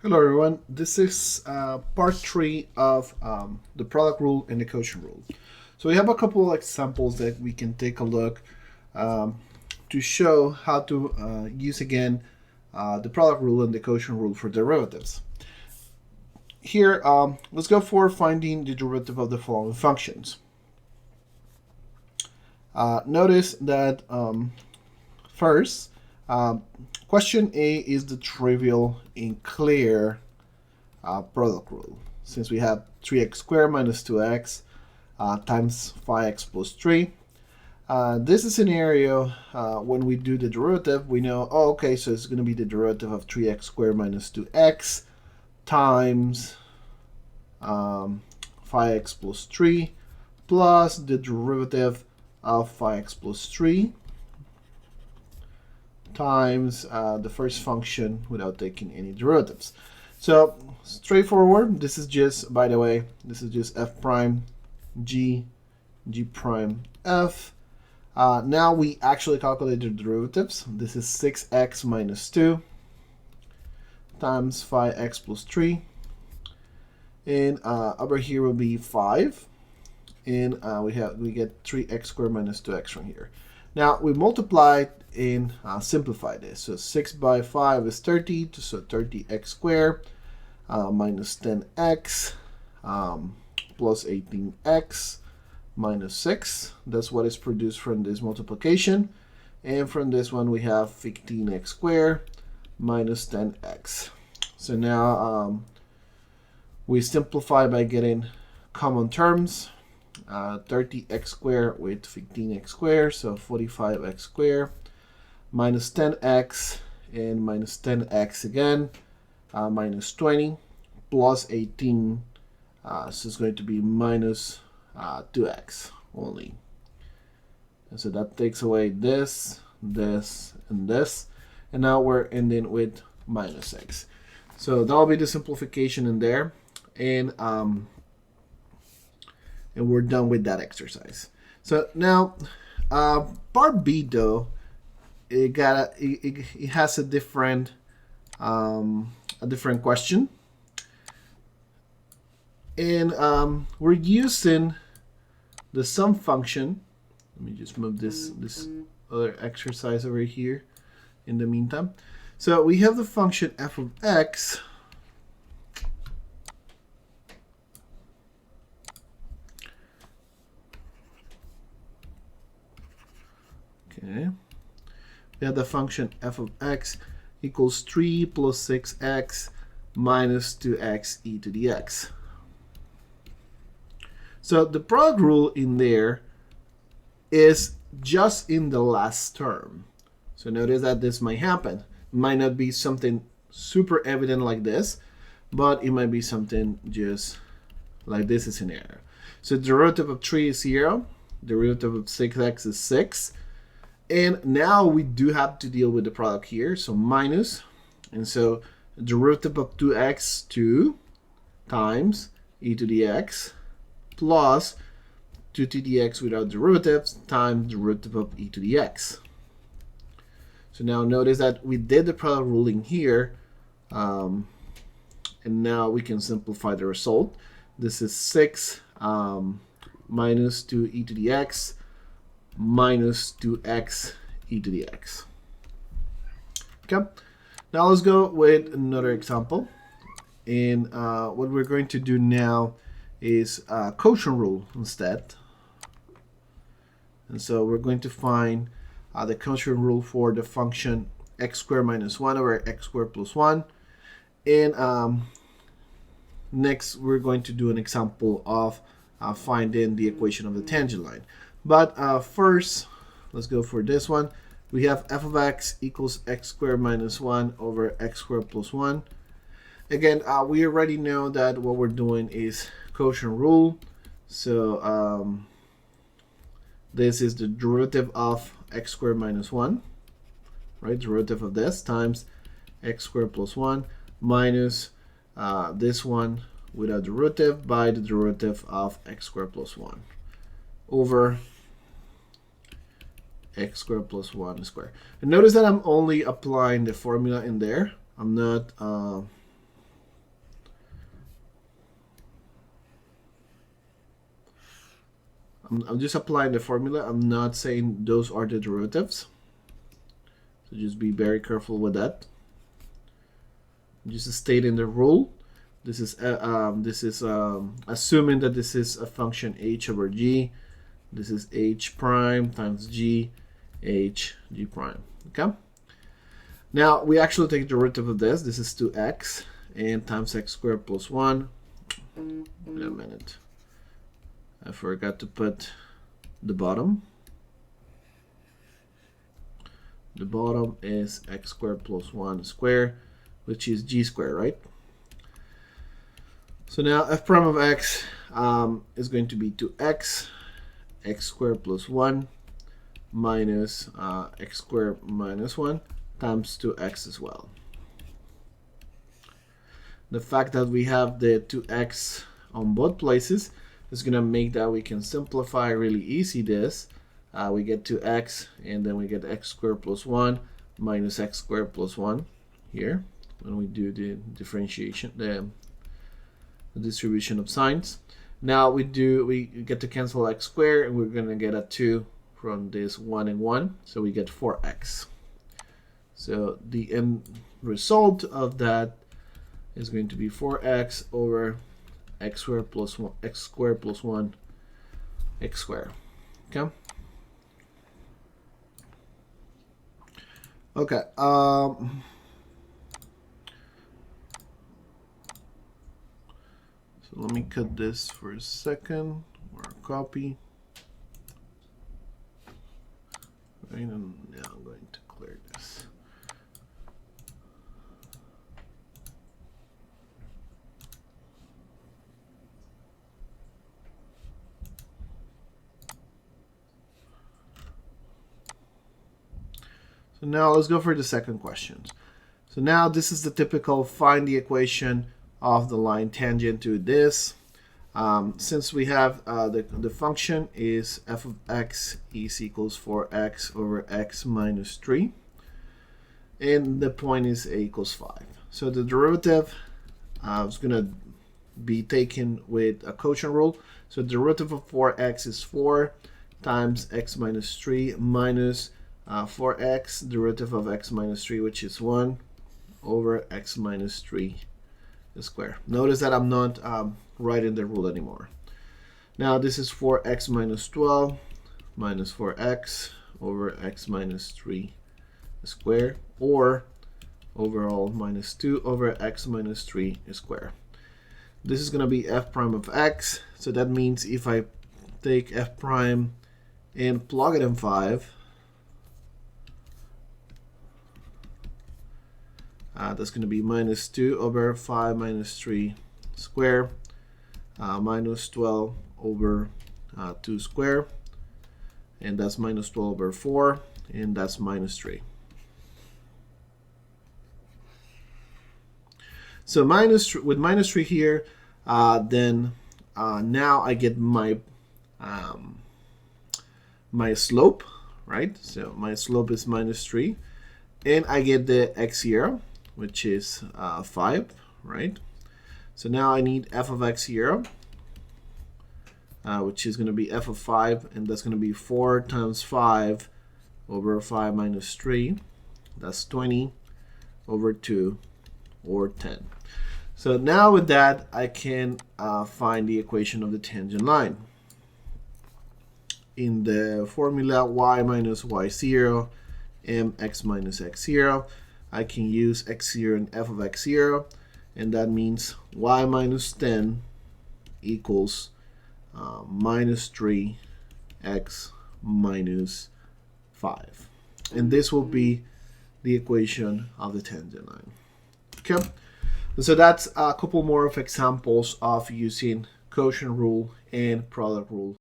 Hello everyone, this is part 3 of the product rule and the quotient rule. So we have a couple of examples that we can take a look um, to show how to use again the product rule and the quotient rule for derivatives. Here, let's go for finding the derivative of the following functions. Notice that first, question A is the trivial and clear product rule. Since we have 3x squared minus 2x times 5x plus 3. This is a scenario when we do the derivative, we know, oh, okay, so it's going to be the derivative of 3x squared minus 2x times 5x plus 3 plus the derivative of 5x plus 3 times the first function without taking any derivatives. So straightforward. This is just, by the way, this is just f prime g prime f. Now we actually calculated the derivatives. This is 6x minus 2 times 5x plus 3. And over here will be 5. And we get 3x squared minus 2x from here. Now we multiply and simplify this. So 6 by 5 is 30, so 30x squared minus 10x plus 18x minus 6. That's what is produced from this multiplication. And from this one we have 15x squared minus 10x. So now we simplify by getting common terms. 30x squared with 15x squared, so 45x squared minus 10x and minus 10x again, minus 20 plus 18, so it's going to be minus 2x only. And so that takes away this, this, and this, and now we're ending with minus x. So that'll be the simplification in there, and we're done with that exercise. So now, part B though, it has a different question, and we're using the sum function. Let me just move this other exercise over here in the meantime. So we have the function f of x. Okay. We have the function f of x equals 3 plus 6x minus 2x e to the x. So the product rule in there is just in the last term. So notice that this might happen. It might not be something super evident like this, but it might be something just like this scenario. So the derivative of 3 is 0. Derivative of 6x is 6. And now we do have to deal with the product here. So minus. And so derivative of 2x, 2 times e to the x plus 2 to the x without derivatives times derivative of e to the x. So now notice that we did the product ruling here. And now we can simplify the result. This is 6 minus 2 e to the x minus 2x e to the x. Okay, now let's go with another example. And what we're going to do now is quotient rule instead. And so we're going to find the quotient rule for the function x squared minus 1 over x squared plus 1. And next we're going to do an example of finding the equation of the tangent line. But first, let's go for this one. We have f of x equals x squared minus 1 over x squared plus 1. Again, we already know that what we're doing is quotient rule. So this is the derivative of x squared minus 1, right? Derivative of this times x squared plus 1 minus this one without derivative by the derivative of x squared plus 1 over x squared plus 1 squared. And notice that I'm only applying the formula in there. I'm not I'm just applying the formula. I'm not saying those are the derivatives. So just be very careful with that. Just stating the rule. This is assuming that this is a function h over g. This is h prime times g, h g prime. Okay. Now we actually take the derivative of this. This is 2x and times x squared plus 1. Wait a minute. I forgot to put the bottom. The bottom is x squared plus 1 squared, which is g squared, right? So now f prime of x is going to be 2x, x squared plus 1 minus x squared minus 1 times 2x as well. The fact that we have the 2x on both places is going to make that we can simplify really easy this. We get 2x and then we get x squared plus 1 minus x squared plus 1 here when we do the differentiation, the distribution of signs. Now we get to cancel x squared and we're going to get a 2 from this 1 and 1, so we get 4x. So the end result of that is going to be 4x over x squared plus 1, x squared plus 1, x squared. Okay. Okay. So let me cut this for a second, or copy. Right, and now I'm going to clear this. So now let's go for the second question. So now this is the typical find the equation of the line tangent to this. Since we have the function is f of x is equals 4x over x minus 3. And the point is a equals 5. So the derivative is going to be taken with a quotient rule. So the derivative of 4x is 4 times x minus 3 minus 4x, derivative of x minus 3, which is 1 over x minus 3 square. Notice that I'm not writing the rule anymore. Now this is 4x minus 12 minus 4x over x minus 3 square, or overall minus 2 over x minus 3 square. This is going to be f prime of x. So that means if I take f prime and plug it in 5, that's going to be minus 2 over 5 minus 3 square, minus 12 over 2 square, and that's minus 12 over 4, and that's minus 3. So with minus 3 here, then now I get my my slope, right? So my slope is minus 3, and I get the x0, which is 5, right? So now I need f of x0, which is going to be f of 5, and that's going to be 4 times 5 over 5 minus 3. That's 20 over 2, or 10. So now with that, I can find the equation of the tangent line. In the formula y minus y0, mx minus x0, I can use x0 and f of x0, and that means y minus 10 equals minus 3x minus 5. And this will be the equation of the tangent line. Okay, so that's a couple more of examples of using quotient rule and product rule